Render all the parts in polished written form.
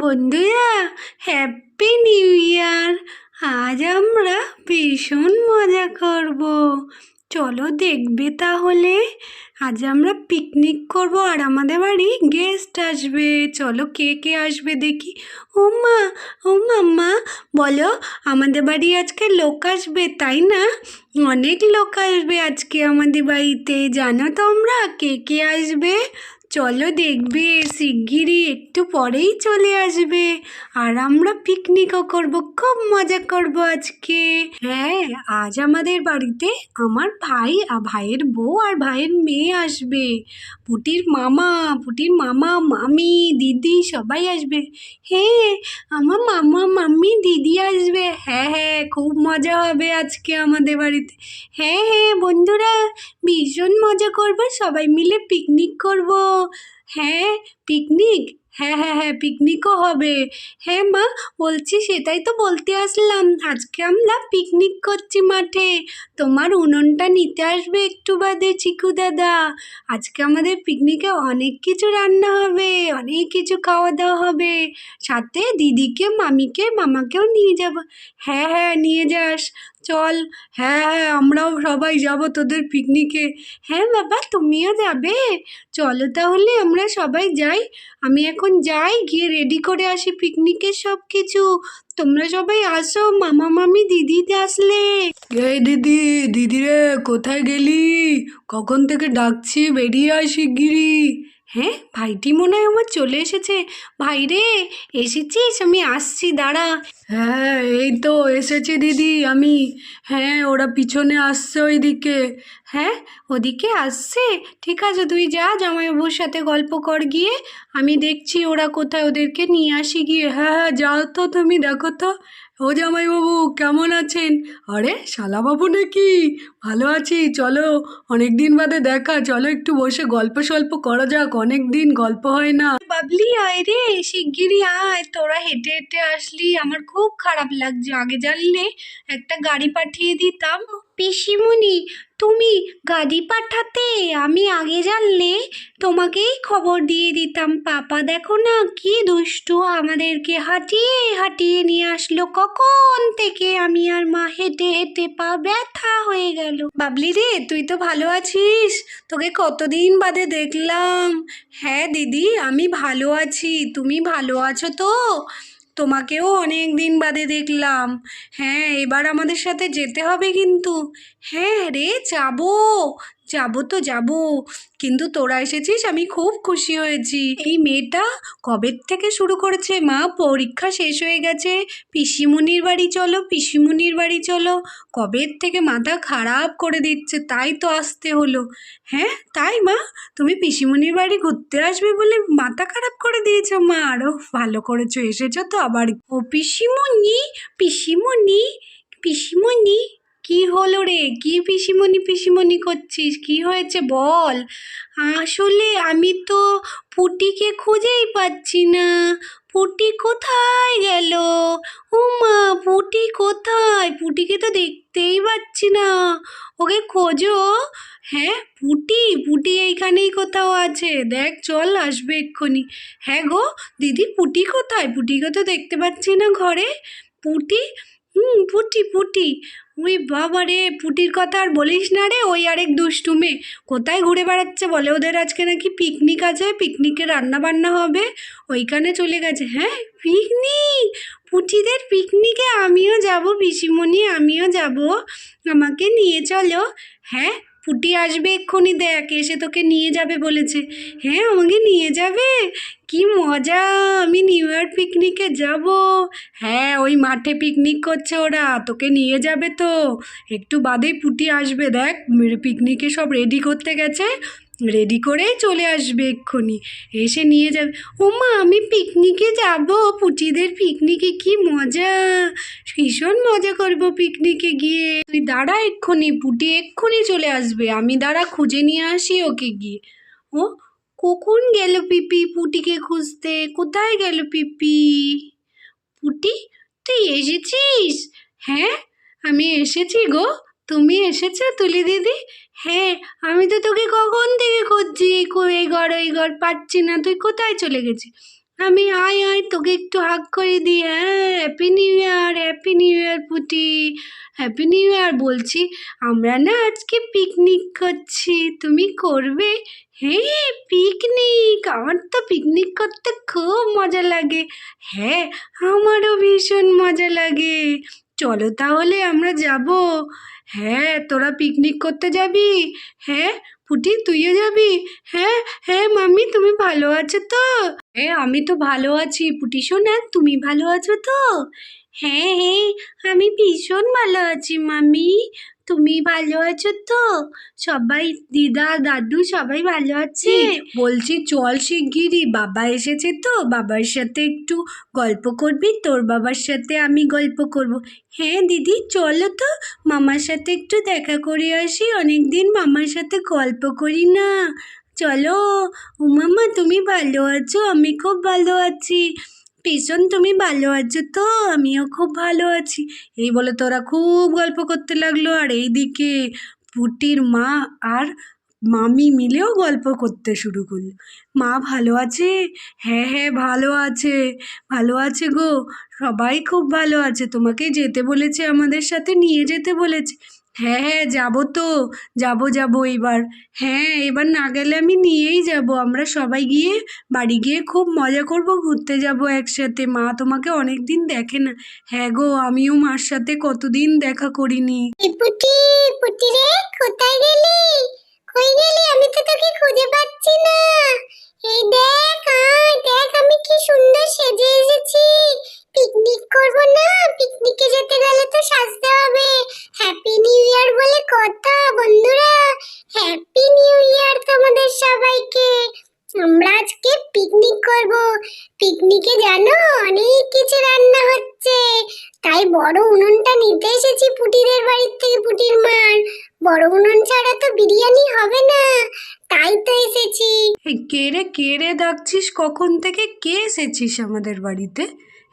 বন্ধুরা, happy new year. আজ আমরা ভীষণ মজা করব। চলো দেখবে তাহলে। আজ আমরা পিকনিক করব আর আমাদের বাড়ি গেস্ট আসবে। চলো কে কে আসবে দেখি। ও মা, ও মাম্মা, বলো আমাদের বাড়ি আজকে লোক আসবে তাই না? অনেক লোক আসবে আজকে আমাদের বাড়িতে। জানো তোমরা কে কে আসবে? চলো দেখবে, শিগগিরই একটু পরেই চলে আসবে। আর আমরা পিকনিকও করব, খুব মজা করব আজকে। হ্যাঁ, আজ আমাদের বাড়িতে আমার ভাই আর ভাইয়ের বউ আর ভাইয়ের মেয়ে আসবে। পুটির মামা মামি দিদি সবাই আসবে। হ্যাঁ, আমার মামা মাম্মি দিদি আসবে। হ্যাঁ হ্যাঁ, খুব মজা হবে আজকে আমাদের বাড়িতে। হ্যাঁ হ্যাঁ বন্ধুরা, ভীষণ মজা করবো, সবাই মিলে পিকনিক করব। হ্যাঁ, পিকনিক, হ্যাঁ হ্যাঁ হ্যাঁ, পিকনিকও হবে। হ্যাঁ মা, বলছি সেটাই তো বলতে আসলাম, আজকে আমরা পিকনিক করছি মাঠে। তোমার উনুনটা নিতে আসবে একটু বাদে চিকু দাদা। আজকে আমাদের পিকনিকে অনেক কিছু রান্না হবে, অনেক কিছু খাওয়া দাওয়া হবে। সাথে দিদিকে মামিকে মামাকেও নিয়ে যাব। হ্যাঁ হ্যাঁ, নিয়ে যাস, চল। হ্যাঁ হ্যাঁ, আমরাও সবাই যাব তোদের পিকনিকে। হ্যাঁ বাবা, তুমিও যাবে? চলো তাহলে আমরা সবাই যাই। আমি এখন যাই, গিয়ে রেডি করে আসি পিকনিকের সব কিছু। তোমরা সবাই আসো, মামা মামি দিদি আসলে। এই দিদি, দিদি রে, কোথায় গেলি? কখন থেকে ডাকছি, বেরিয়ে আয় শিগগিরই। হ্যাঁ, ভাইটি মনে হয় আমার চলে এসেছে। ভাই রে, এসেছিস? আমি আসছি, দাঁড়া। হ্যাঁ, এই তো এসেছি দিদি আমি। হ্যাঁ, ওরা পিছনে আসছে ওইদিকে। হ্যাঁ, ওদিকে আসছে? ঠিক আছে, তুই যা, জামাইবাবুর সাথে গল্প কর গিয়ে। আমি দেখছি ওরা কোথায়, ওদেরকে নিয়ে আসি গিয়ে। হ্যাঁ হ্যাঁ, যাও তো, তুমি দেখো তো। ও জামাইবাবু, কেমন আছেন? আরে শালাবাবু নাকি? ভালো আছি, চলো, অনেক দিন বাদে দেখা, চলো একটু বসে গল্প সল্প করা যাক, অনেক দিন গল্প হয় না। বাবলি, আয় রে, শিগগিরই আয়। তোরা হেঁটে হেঁটে আসলি, আমার খুব খারাপ লাগছে। আগে জানলে একটা গাড়ি পাঠিয়ে দিতাম। পিসিমণি, তুমি গাড়ি পাঠাতে? আমি আগে জানলে তোমাকেই খবর দিয়ে দিতাম। পাপা দেখো না কি দুষ্টু, আমাদেরকে হাঁটিয়ে হাঁটিয়ে নিয়ে আসলো। কখন থেকে আমি আর মা হেঁটে হেঁটে পা ব্যথা হয়ে গেল। বাবলি রে, তুই তো ভালো আছিস? তোকে কতদিন বাদে দেখলাম। হ্যাঁ দিদি, আমি ভালো আছি। তুমি ভালো আছো তো? তোমাকেও অনেক দিন বাদে দেখলাম। হ্যাঁ, এবার আমাদের সাথে যেতে হবে কিন্তু। হ্যাঁ রে, যাবো, যাবো তো যাবো। কিন্তু তোরা এসেছিস, আমি খুব খুশি হয়েছি। এই মেয়েটা কবে থেকে শুরু করেছে, মা পরীক্ষা শেষ হয়ে গেছে, পিসিমণির বাড়ি চলো, পিসিমণির বাড়ি চলো, কবে থেকে মাথা খারাপ করে দিচ্ছে, তাই তো আসতে হলো। হ্যাঁ তাই মা, তুমি পিসিমণির বাড়ি ঘুরতে আসবে বলে মাথা খারাপ করে দিয়েছো মা? আরও ভালো করেছো, এসেছো তো আবার। ও পিসিমণি, পিসিমণি, পিসিমণি, কি হলো রে? কি পিসিমণি পিসিমণি করছিস? কি হয়েছে বল? আসলে আমি তো পুটিকে খুঁজেই পাচ্ছি না। পুটি কোথায় গেল? ও মা, পুটি কোথায়? পুটিকে তো দেখতেই পাচ্ছি না, ওকে খোঁজো। হ্যাঁ, পুটি, পুটি এইখানেই কোথাও আছে, দেখ, চল, আসবে এক্ষুনি। হ্যাঁ গো দিদি, পুটি কোথায়? পুটিকে তো দেখতে পাচ্ছি না ঘরে। পুটি, পুটি পুটি, ওই বাবা রে, পুটির কথা আর বলিস না রে। ওই আরেক দুষ্টু মেয়ে কোথায় ঘুরে বেড়াচ্ছে বলে, ওদের আজকে নাকি পিকনিক আছে, পিকনিকে রান্না বান্না হবে, ওইখানে চলে গেছে। হ্যাঁ, পিকনিক, পুটিদের পিকনিকে আমিও যাব পিসিমণি, আমিও যাব, আমাকে নিয়ে চলো। হ্যাঁ, পুটি আসবে এক্ষুনি, দেখ, এসে তোকে নিয়ে যাবে বলেছে। হ্যাঁ, আমাকে নিয়ে যাবে? কি মজা, আমি নিউ ইয়ার পিকনিকে যাব। হ্যাঁ, ওই মাঠে পিকনিক করছে ওরা, তোকে নিয়ে যাবে তো। একটু বাদেই পুটি আসবে, দেখ, পিকনিকে সব রেডি করতে গেছে, রেডি করেই চলে আসবে এক্ষুনি, এসে নিয়ে যাবে। ওমা, আমি পিকনিকে যাব, পুটিদের পিকনিকে, কি মজা, ভীষণ মজা করব পিকনিকে গিয়ে। তুই দাঁড়া এক্ষুনি, পুটি এক্ষুনি চলে আসবে, আমি দাঁড়া খুঁজে নিয়ে আসি ওকে গিয়ে। ও, কখন গেল পিপি পুটিকে খুঁজতে? কোথায় গেল পিপি? পুটি, তুই এসেছিস? হ্যাঁ, আমি এসেছি গো। তুমি এসেছো তুলি দিদি? হ্যাঁ, আমি তো তোকে কখন থেকে খুঁজছি, এই ঘর ওই ঘর, পাচ্ছি না, তুই কোথায় চলে গেছিস? আমি আয় আয় তোকে একটু হাগ করে দিই। হ্যাঁ, happy new year, happy new year পুটি, হ্যাপি নিউ ইয়ার। বলছি আমরা না আজকে পিকনিক করছি, তুমি করবে? হ্যাঁ, পিকনিক, আমার তো পিকনিক করতে খুব মজা লাগে। হ্যাঁ, আমারও ভীষণ মজা লাগে। চলো তাহলে আমরা যাব। হ্যাঁ, তোরা পিকনিক করতে যাবি? হ্যাঁ, পুটি তুইও যাবি? হ্যাঁ হ্যাঁ মাম্মি, তুমি ভালো আছো তো? হ্যাঁ, আমি তো ভালো আছি পুটি সোনা, তুমি ভালো আছো তো? হ্যাঁ হ্যাঁ, আমি ভীষণ ভালো আছি মাম্মি, তুমি ভালো আছো তো? সবাই, দিদা দাদু সবাই ভালো আছে? বলছি চল শিগগিরই, বাবা এসেছে তো, বাবার সাথে একটু গল্প করবি? তোর বাবার সাথে আমি গল্প করব। হ্যাঁ দিদি চলো তো, মামার সাথে একটু দেখা করে আসি, অনেকদিন মামার সাথে গল্প করি না। চলো। ও মামা তুমি ভালো আছো? আমি খুব ভালো আছি। ভীষণ, তুমি ভালো আছো তো? আমিও খুব ভালো আছি। এই বলে তোরা খুব গল্প করতে লাগলো, আর এইদিকে পুটির মা আর মামি মিলেও গল্প করতে শুরু করলো। মা ভালো আছে? হ্যাঁ হ্যাঁ ভালো আছে, ভালো আছে গো, সবাই খুব ভালো আছে। তোমাকে যেতে বলেছে, আমাদের সাথে নিয়ে যেতে বলেছে। হ্যাঁ হ্যাঁ যাবো তো, যাবো এবার। হ্যাঁ, এবার না গেলে আমি নিয়েই যাব। আমরা সবাই গিয়ে বাড়ি গিয়ে খুব মজা করব, ঘুরতে যাব একসাথে। মা তোমাকে অনেক দিন দেখে না। হ্যাঁ গো, আমিও মার সাথে কতদিন দেখা করিনি। পুটি, পুটি রে, কোথায় গেলি? কই গেলি? আমি তো তোকে খুঁজে পাচ্ছি না। এই দেখ, আয় দেখ, আমি কি সুন্দর সেজে এসেছি। পিকনিক করব না? পিকনিকে যেতে গেলে তো সাজতে হবে। হ্যাপি নিউ ইয়ার বলে কথা বন্ধুরা। হ্যাপি নিউ ইয়ার তোমাদের সবাইকে। আমরা আজকে পিকনিক করব। পিকনিকে জানো অনেক কিছু রান্না হচ্ছে, তাই বড় উনুনটা নিতে এসেছি পুটিদের বাড়ির থেকে, পুটির মার। বড় উনুন ছাড়া তো বিরিয়ানি হবে না, তাই তো এসেছি। এই কে রে ডাকছিস? কখন থেকে কে এসেছিস আমাদের বাড়িতে?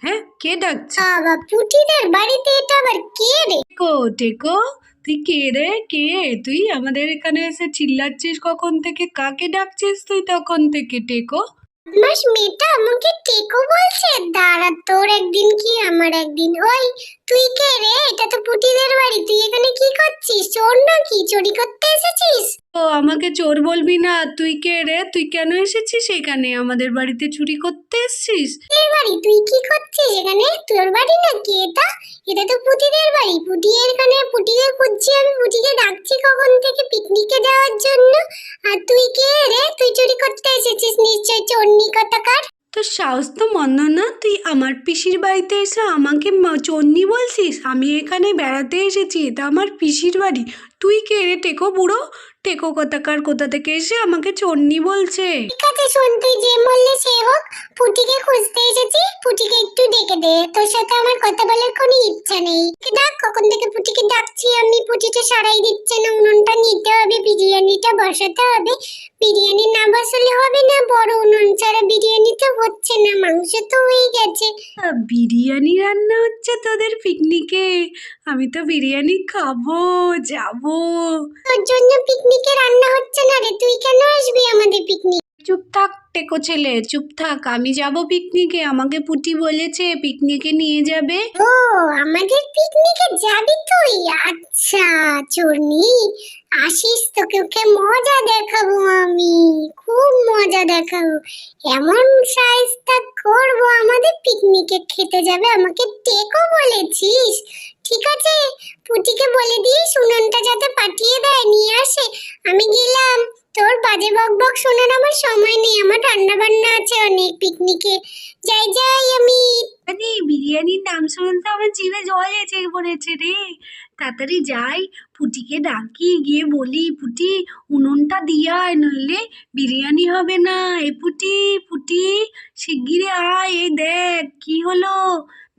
হ্যাঁ, কে ডাকছিস? বাবা, পুটিদের বাড়িতে এটা আবার কে রে? টেকো টেকো, তুই কে রে? কে তুই আমাদের এখানে এসে চিল্লাচ্ছিস কখন থেকে? কাকে ডাকছিস তুই তখন থেকে টেকো? বদমাস মেয়েটা আমাকে টেকো বলছে। দাঁড়া, তোর একদিন কি আমার একদিন। ওই, তুই কে রে? এটা তো পুটিদের বাড়ি, তুই এখানে কি করছিস? চোর নাকি? চুরি করতে এসেছিস? ও, আমাকে চোর বলবি না। তুই কে রে? তুই কেন এসেছিস এখানে? আমাদের বাড়িতে চুরি করতে এসেছিস? এর বাড়ি, তুই কি করছিস এখানে? তোর বাড়ি নাকি এটা? এটা তো পুটিদের বাড়ি। পুটি এখানে, পুটিকে খুঁজছি আমি, পুটিকে ডাকছি কখন থেকে পিকনিকে যাওয়ার জন্য। আর তুই কে রে? তুই চুরি করতে এসেছিস নিশ্চয়, চোরনি কোথাকার। তোর সাহস তো মন্দ না, তুই আমার পিসির বাড়িতে এসে আমাকে চন্নি বলছিস? আমি এখানে বেড়াতে এসেছি, এটা আমার পিসির বাড়ি। তুই কে রে টেকো বুড়ো? টেকো কোথাকার, কোথা থেকে এসে আমাকে চন্নি বলছে? ঠিক আছে শোন, তুই যে বললে সে হোক। পুটিকে খুঁজতে এসেছি, পুটিকে একটু ডেকে দে। তোর সাথে আমার কথা বলার কোনো ইচ্ছা নেই। ডাক, কখন থেকে পুটিকে ডাকছি আমি, পুটিটা সারাই দিচ্ছে না। উনুনটা নিতে হবে, বিরিয়ানিটা বসাতে হবে। বিরিয়ানি না বসালে হবে না, বড় উনুন ছাড়া বিরিয়ানি তো হচ্ছে না। মাংস তো হয়ে গেছে। বিরিয়ানি রান্না হচ্ছে তোদের পিকনিকে? আমি তো বিরিয়ানি খাবো, যাবো। তোর জন্য পিকনিকে রান্না হচ্ছে না রে, তুই কেন আসবি আমাদের পিকনিক? চুপ থাক টেকো ছেলে, চুপ থাক। আমি যাব পিকনিকে, আমাকে পুটি বলেছে পিকনিকে নিয়ে যাবে। ও, আমাদের পিকনিকে যাবি তুই? আচ্ছা চুরনি, আসিস, তোকে ওকে মজা দেখাবো আমি, খুব মজা দেখাবো। এমন সাইজটা করবো, আমাদের পিকনিকে খেতে যাবে। আমাকে টেকো বলেছিস? ঠিক আছে, পুটিকে বলে দিস উনুনটা যাতে পাঠিয়ে দেয়, নিয়ে আসে। আমি গেলাম। তোর বাজে বক বক শোনার আমার সময় নেই, আমার রান্না বান্না আছে অনেক পিকনিকে। যাই যাই আমি। আরে বিরিয়ানির নাম শুনতে আমার জিভে জল এসে পড়েছে রে। তাড়াতাড়ি যাই, পুটিকে ডাকি, গিয়ে বলি পুটি উনুনটা দিয়ে আয়, নইলে বিরিয়ানি হবে না। এ পুটি, পুটি শিগগিরই আয়। এই দেখ কি হলো,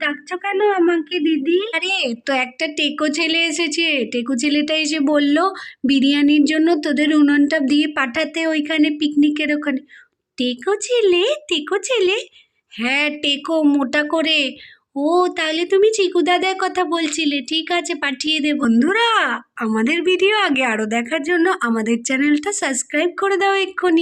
ডাকছো কেন আমাকে দিদি? আরে তো একটা টেকো ছেলে এসেছে, টেকো ছেলেটা এসে বলল বিরিয়ানির জন্য তোদের উনুনটা দিয়ে পাঠাতে ওইখানে পিকনিকের ওখানে। টেকো ছেলে? টেকো ছেলে? হ্যাঁ টেকো, মোটা করে। ও, তাহলে তুমি চিকু দাদার কথা বলছিলে। ঠিক আছে, পাঠিয়ে দে। বন্ধুরা, আমাদের ভিডিও আগে আরো দেখার জন্য আমাদের চ্যানেলটা সাবস্ক্রাইব করে দাও এক্ষুনি।